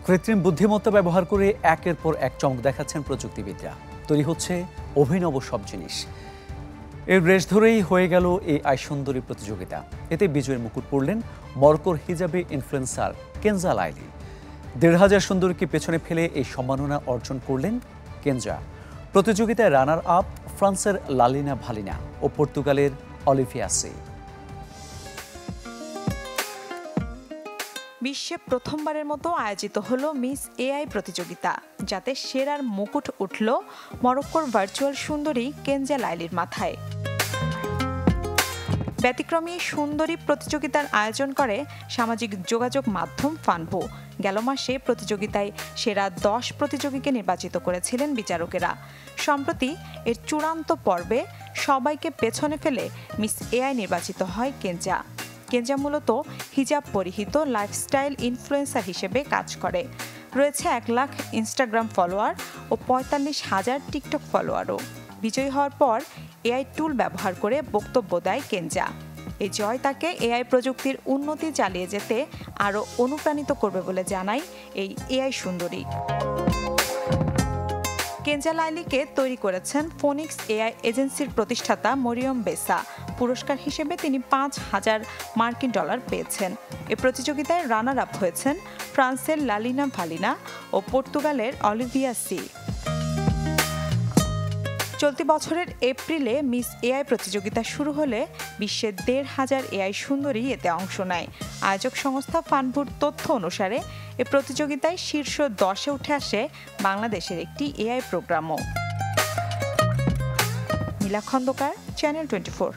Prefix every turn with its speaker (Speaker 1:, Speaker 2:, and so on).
Speaker 1: কৃত্রিম বুদ্ধিমত্তা ব্যবহার করে একের পর এক চমক দেখাচ্ছেন প্রযুক্তিবিদরা। তৈরি হচ্ছে অভিনব সব জিনিস। এর রেশ ধরেই হয়ে গেল এই সুন্দরী প্রতিযোগিতা। এতে বিজয়ের মুকুট পড়লেন মরক্কোর হিজাবে ইনফ্লুয়েন্সার কেনজা লাইলি। ১,৫০০ সুন্দরীকে পেছনে ফেলে এই সম্মাননা অর্জন করলেন কেনজা। প্রতিযোগিতায় রানার আপ ফ্রান্সের লালিনা ভালিনা ও পর্তুগালের অলিভিয়া সি।
Speaker 2: বিশ্বে প্রথমবারের মতো আয়োজিত হলো মিস এআই প্রতিযোগিতা, যাতে সেরার মুকুট উঠল মরক্কোর ভার্চুয়াল সুন্দরী কেনজা লাইলির মাথায়। ব্যতিক্রমী সুন্দরী প্রতিযোগিতার আয়োজন করে সামাজিক যোগাযোগ মাধ্যম ফানভো। গেল মাসে প্রতিযোগিতায় সেরা ১০ প্রতিযোগীকে নির্বাচিত করেছিলেন বিচারকেরা। সম্প্রতি এর চূড়ান্ত পর্বে সবাইকে পেছনে ফেলে মিস এআই নির্বাচিত হয় কেনজা। কেনজা মূলত হিজাব পরিহিত লাইফস্টাইল ইনফ্লুয়েন্সার হিসেবে কাজ করে। রয়েছে ১ লাখ ইনস্টাগ্রাম ফলোয়ার ও ৪৫,০০০ টিকটক ফলোয়ারও। বিজয়ী হওয়ার পর এআই টুল ব্যবহার করে বক্তব্য দেয় কেনজা। এই জয় তাকে এআই প্রযুক্তির উন্নতি চালিয়ে যেতে আরও অনুপ্রাণিত করবে বলে জানায় এই এআই সুন্দরী। কেনজা লাইলিকে তৈরি করেছেন ফোনিক্স এআই এজেন্সির প্রতিষ্ঠাতা মরিয়ম বেসা। পুরস্কার হিসেবে তিনি $৫,০০০ পেয়েছেন। এ প্রতিযোগিতায় রানার আপ হয়েছেন ফ্রান্সের লালিনা ভালিনা ও পর্তুগালের অলিভিয়া সি। চলতি বছরের এপ্রিলে মিস এআই প্রতিযোগিতা শুরু হলে বিশ্বের ১,৫০০ এআই সুন্দরী এতে অংশ নেয়। আয়োজক সংস্থা ফানভোর তথ্য অনুসারে এ প্রতিযোগিতায় শীর্ষ ১০-এ উঠে আসে বাংলাদেশের একটি এআই প্রোগ্রামও। নীলা খন্দকার, চ্যানেল 24।